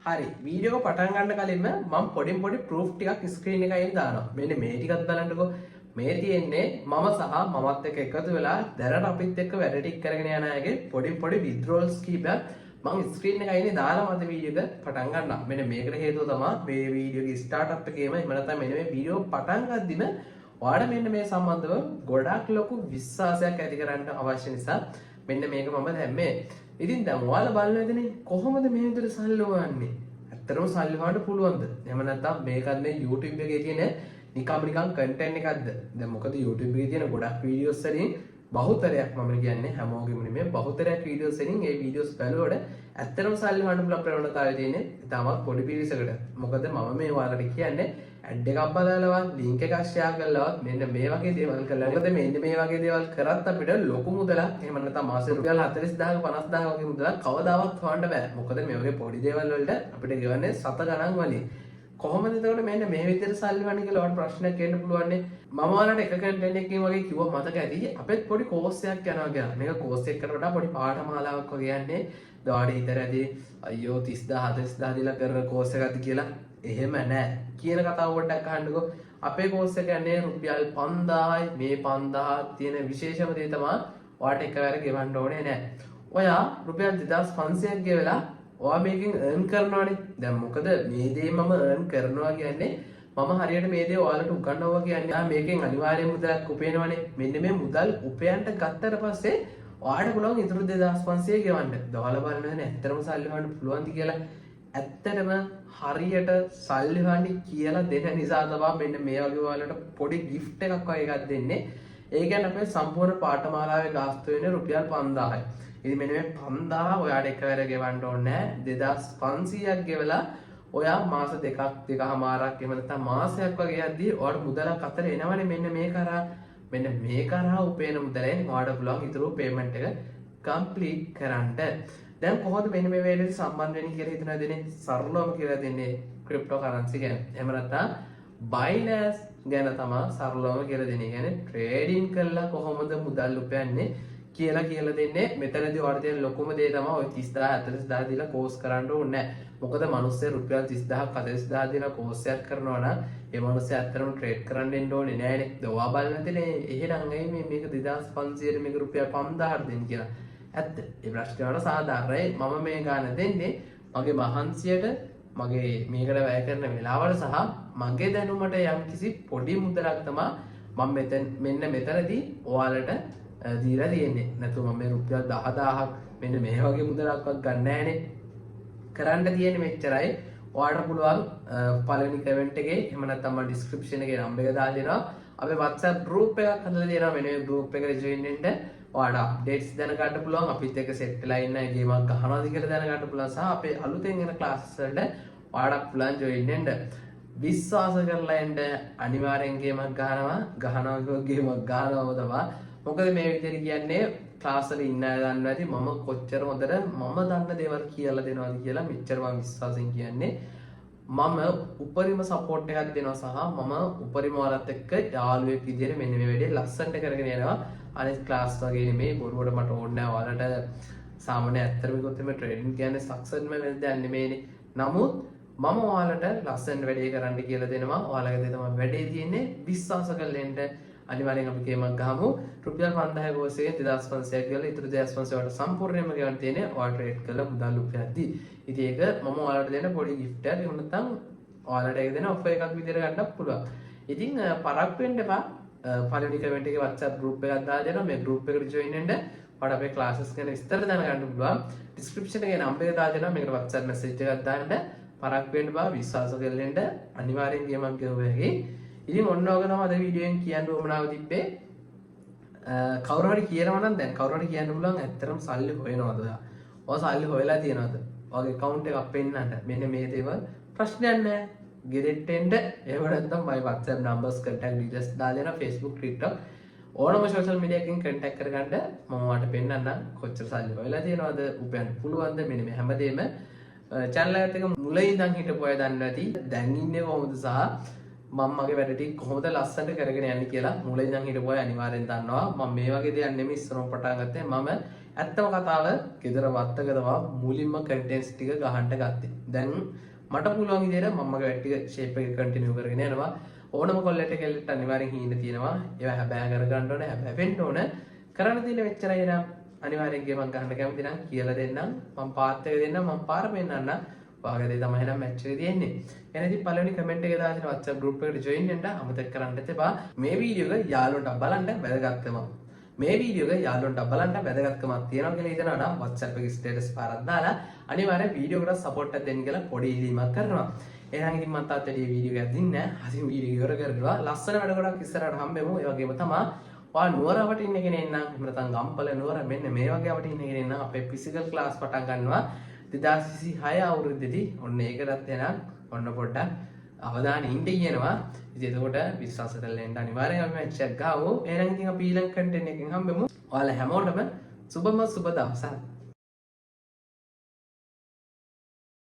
හරි වීඩියෝ එක පටන් ගන්න කලින්ම මම පොඩි ප්‍රූෆ් ටිකක් ස්ක්‍රීන් එකකින් දානවා. මෙන්න මේ ටිකත් බලන්නකෝ. මේ තියෙන්නේ මම සහ මමත් එක්ක එකතු වෙලා දැනට අපිත් එක්ක වැඩ ටික කරගෙන යන අයගේ පොඩි විත්ඩ්‍රෝල්ස් කීපයක් මම ස්ක්‍රීන් එකකින් දාලා මම වීඩියෝ එක පටන් ගන්නවා. මෙන්න මේකට හේතුව තමයි මේ වීඩියෝ එකේ ස්ටාර්ට් අප් එකේම එහෙම නැත්නම් මෙන්න මේ වීඩියෝ පටන් ගද්දිම ඔයාලට මෙන්න මේ සම්බන්ධව ගොඩක් ලොකු විශ්වාසයක් ඇති කරගන්න අවශ්‍ය නිසා මෙන්න මේක මම දැම්මේ. ඉතින් දැන් ඔයාලා බලනවාදනේ කොහොමද මේ විදිහට සල්ලි හොයන්නේ? ඇත්තටම සල්ලි හොයන්න පුළුවන්ද? එහෙම නැත්නම් මේකත් මේ YouTube එකේ තියෙන නිකන් කන්ටෙන්ට් එකක්ද? දැන් මොකද YouTube එකේ තියෙන ගොඩක් වීඩියෝස් වලින් බහුතරයක් මම කියන්නේ හැමෝගෙම නෙමෙයි බහුතරයක් වීඩියෝස් වලින් ඒ වීඩියෝස් බලනකොට ඇත්තටම සල්ලි හොයන්න පුළුවන් ප්‍රවණතාවය තියෙන්නේ තාමත් පොඩි පිරිසකට. මොකද මම මේ ඔයාලට කියන්නේ ඇඩ් එකක් බලලවත් ලින්ක් එකක් ෂෙයා කරලවත් මෙන්න මේ වගේ දේවල් කරලා. මොකද මෙන්න මේ වගේ දේවල් කරත් අපිට ලොකු මුදලක් එහෙම නැත්නම් මාසෙ රුපියල් 40000 50000 වගේ මුදලක් කවදාවත් හොයන්න බෑ. මොකද මේ වගේ පොඩි දේවල් වලට අපිට ගෙවන්නේ සත ගණන් වලින්. කොහොමද එතකොට මෙන්න මේ විදිහට සල්ලි වන්න කියලා ඔයාලට ප්‍රශ්නයක් එන්න පුළුවන් නේ. මම ඔයාලට එක කන්ටෙන්ට් එකකින් වගේ කිව්වා මතක ඇති අපිත් පොඩි කෝස් එකක් යනවා කියලා. මේක කෝස් එකකට වඩා පොඩි පාඨමාලාවක් වගේ යන්නේ. ඔයාලට හිතරදී අයියෝ 30000 40000 දීලා කරන කෝස් එකක්ද කියලා. එහෙම නෑ. කියන කතාව පොඩ්ඩක් අහන්නකෝ. අපේ කෝස් එක යන්නේ රුපියල් 5000යි. මේ 5000 තියෙන විශේෂම දේ තමයි ඔයාලට එකවර ගෙවන්න ඕනේ නෑ. ඔයා රුපියල් 2500ක් ගෙවලා ඔයා මේකෙන් earn කරනවානේ. දැන් මොකද මේ දේ මම earn කරනවා කියන්නේ මම හරියට මේ දේ ඔයාලට උගන්වනවා කියන්නේ මේකෙන් අනිවාර්යයෙන් මුදලක් උපයනවානේ. මෙන්න මේ මුදල් උපයන්න ගත්තට පස්සේ ඔයාලට පුළුවන් ඉතුරු 2500 ගෙවන්න. ඔයාලා බලනවානේ ඇත්තටම සල්ලි හොයන්න පුළුවන්ද කියලා. ඇත්තටම හරියට සල්ලි හොයන්නේ කියලා දෙන නිසා තමයි මෙන්න මේ වගේ ඔයාලට පොඩි gift එකක් වගේ එකක් දෙන්නේ. ඒ කියන්නේ අපේ සම්පූර්ණ පාඨමාලාවේ ගාස්තු වෙන්නේ රුපියල් 5000යි. ඉතින් මෙන්න මේ 5000 ඔයාට එකවර ගෙවන්න ඕනේ නැහැ. 2500ක් ගෙවලා ඔයා මාස දෙකමාරක් එහෙම නැත්නම් මාසයක් වගේ යද්දී ඔයාට මුදලක් අතර එනවනේ මෙන්න මේ කරා උපයන මුදලෙන් ඔයාට පුළුවන් ඉතුරු පේමන්ට් එක කම්ප්ලීට් කරන්න. දැන් කොහොමද මෙන්න මේ වේලෙට සම්බන්ධ වෙන්නේ කියලා හිතනවා දෙන්නේ සරලවම කියලා දෙන්නේ ක්‍රිප්ටෝ කරන්සි ගැන. එහෙම නැත්නම් Binance ගැන තමයි සරලවම කියලා දෙන්නේ. කියන්නේ ට්‍රේඩින් කරලා කොහොමද මුදල් උපයන්නේ කියලා දෙන්නේ. මෙතනදී ඔයාලට තියෙන ලොකුම දේ තමයි ඔය 30000 40000 දීලා කෝස් කරන්න ඕනේ නැහැ. මොකද මිනිස්සු රුපියල් 30000 40000 දීලා කෝස් එකක් කරනවා නම් ඒ මිනිස්සු ඇත්තටම ට්‍රේඩ් කරන්න එන්න ඕනේ නෑනේ. දවා බලන්නතේ එහෙනම් ඇයි මේක 2500ට මේක රුපියල් 5000ට දෙන්නේ කියලා. ඇත්ත. ඒ ප්‍රශ්නේ වල සාධාරණයි. මම මේ ගාන දෙන්නේ මගේ මහන්සියට මගේ මේකට වැය කරන වෙලාවල සහ මගේ දැනුමට යම්කිසි පොඩි මුදලක් තමයි මම මෙන්න මෙතනදී ඔයාලට දීලා තියෙන්නේ. නැතු මම මේ රුපියල් 10000ක් මෙන්න මේ වගේ මුදලක්වත් ගන්න නැහැනේ. කරන්න තියෙන්නේ මෙච්චරයි. ඔයාලට පුළුවන් පළවෙනි කමෙන්ට් එකේ එහෙම නැත්නම් මම ඩිස්ක්‍රිප්ෂන් එකේ නම්බර් එක දාලා දෙනවා. අපේ WhatsApp group එකක් හදලා දෙනවා. මෙන්න මේ group එකට join වෙන්න. ඔයාලට අප්ඩේට්ස් දැනගන්න පුළුවන්. අපිත් එක්ක සෙට් වෙලා ඉන්න ගේමක් ගහනවාද කියලා දැනගන්න පුළුවන්. සහ අපේ අලුතෙන් එන ක්ලාසස් වලට ඔයාලට පුළුවන් join වෙන්න. විශ්වාස කරලා එන්න අනිවාර්යෙන් ගේමක් ගේමක් ගහනවා තමයි. මොකද මේ විදිහට කියන්නේ ක්ලාස් වල ඉන්න අය දන්නවා ඇති මම කොච්චර හොඳට මම දන්න දේවල් කියලා දෙනවද කියලා මෙච්චර මම විශ්වාසයෙන් කියන්නේ. මම උපරිම සපෝට් එකක් දෙනවා සහ මම උපරිම ඔයාලත් එක්ක යාළුවෙක් විදිහට මෙන්න මේ වැඩේ ලස්සනට කරගෙන යනවා. අනිත් ක්ලාස් වගේ නෙමෙයි බොරුවට මට ඕනේ නැහැ ඔයාලට සාමාන්‍ය ඇත්තටම කිව්වොත් මේ ට්‍රේඩින් කියන්නේ සක්සස් වෙන දෙයක් නෙමෙයිනේ. නමුත් මම ඔයාලට ලස්සන වැඩේ කරන්න කියලා දෙනවා. ඔයාලගේ තමයි වැඩේ තියෙන්නේ. විශ්වාස කරලා එන්න අනිවාර්යෙන් අපි ගේමක් ගහමු. රුපියල් 5000 කෝස් එකෙන් 2500ක් ගිහලා ඉතුරු 2500 වලට සම්පූර්ණයෙන්ම ගෙවන්න තියෙන්නේ ඔයාලා ට්‍රේඩ් කරලා මුදල් උපයද්දී. ඉතින් ඒක මම ඔයාලට දෙන පොඩි gift එකක්. එහෙම නැත්නම් ඔයාලට ඒක දෙන ඔෆර් එකක් විදිහට ගන්නත් පුළුවන්. ඉතින් පරක් වෙන්න එපා. පළවෙනි කමෙන්ට් එකේ WhatsApp group එකක් දාලා දෙනවා. මේ group එකට join වෙන්න. ඔයාලට අපේ classes ගැන විස්තර දැනගන්න පුළුවන්. description එකේ නම්බර් එක දාලා දෙනවා. මේකට WhatsApp message එකක් දාන්න. පරක් වෙන්න බා විශ්වාස කරලා එන්න. අනිවාර්යෙන් ගේමක් ගෙවුවා. ඉතින් ඔන්න ඕක තමයි අද වීඩියෝෙන් කියන්න උවමනාව තිබ්බේ. කවුරු හරි කියනවා නම් දැන් කවුරු හරි කියන්න පුළුවන් ඇත්තටම සල්ලි හොයනවද ඔයා? ඔයා සල්ලි හොයලා තියනවද? ඔයාගේ account එකක් පෙන්නන්න. මෙන්න මේ දේවල් ප්‍රශ්නයක් නැහැ. ගෙදෙට්ට එන්න එහෙම නැත්නම් my WhatsApp numbers contact details දාලා දෙනවා Facebook Twitter ඕනම social media එකකින් contact කරගන්න මම ඔයාලට පෙන්නන්නම් කොච්චර සල්ලි හොයලා තියනවද උපයන්න පුළුවන්ද මෙන්න මේ හැමදේම channel එකට එක මුලින් ඉඳන් හිටපු අය දන්නේ නැති දැන් ඉන්නේ කොහොමද සහ මම මගේ වැඩ ටික කොහොමද ලස්සනට කරගෙන යන්නේ කියලා මුලින් ඉඳන් හිටපු අය අනිවාර්යෙන් දන්නවා. මම මේ වගේ දෙයක් නෙමෙයි ඉස්සරම පටන් ගත්තේ. මම ඇත්තම කතාව ගෙදර වත්තකදවා මුලින්ම කන්ටෙන්ට්ස් ටික ගහන්න ගත්තේ. දැන් මට පුළුවන් විදිහට මම්මගේ වැඩ ටික ෂේප් එක කන්ටිනියු කරගෙන යනවා. ඕනම කොල්ලෙට කෙල්ලෙට අනිවාර්යෙන් හීන තියෙනවා. ඒවා හැබෑ කරගන්න ඕනේ, හැබෑ වෙන්න ඕනේ. කරන්න තියෙන මෙච්චරයි නේද? අනිවාර්යෙන් ගේමක් ගන්න කැමති නම් කියලා දෙන්නම්. මම පාත් එක දෙන්නම්, මම පාර පෙන්නන්න. වාගේ දේ තමයි නම් මැච් එක තියෙන්නේ. එහෙනම් ඉතින් පළවෙනි කමෙන්ට් එක දාලා WhatsApp group එකට join වෙන්න අමතක කරන්න එපා. මේ වීඩියෝ එක යාළුවන්ට බලන්න වැදගත්කම. මේ වීඩියෝ එක යාළුවන්ට බලන්න වැදගත්කමක් තියෙනවා කියලා හිතනවා නම් WhatsApp එකේ status පාරක් දාලා අනිවාර්යෙන් වීඩියෝ එකට support එකක් දෙන්න කියලා පොඩි ඉල්ලීමක් කරනවා. එහෙනම් ඉතින් මම තාත්තට මේ වීඩියෝ එකක් දෙන්නේ නැහැ. අසින් වීඩියෝ ඉවර කරනවා. ලස්සන වැඩ ගොඩක් ඉස්සරහට හම්බෙමු. ඒ වගේම තමයි ඔයා නුවරවට ඉන්න කෙනෙක් නම් එහෙම නැත්නම් ගම්පල නුවර මෙන්න මේ වගේ අපිට ඉන්න කෙනෙක් නම් අපේ ෆිසිකල් ක්ලාස් පටන් ගන්නවා 2026 අවුරුද්දේදී. ඔන්න ඒකටත් එන ඔන්න පොඩ්ඩක් අවධානය ඉන්න කියනවා. ඉතින් එතකොට විශ්වාස කරලා එන්න අනිවාර්යෙන් අපි මැච් එකක් ගහමු. එහෙනම් ඉතින් අපි ඊළඟ කන්ටෙන්ට් එකකින් හම්බෙමු. ඔයාලා හැමෝටම සුබම සුබ දවසක්.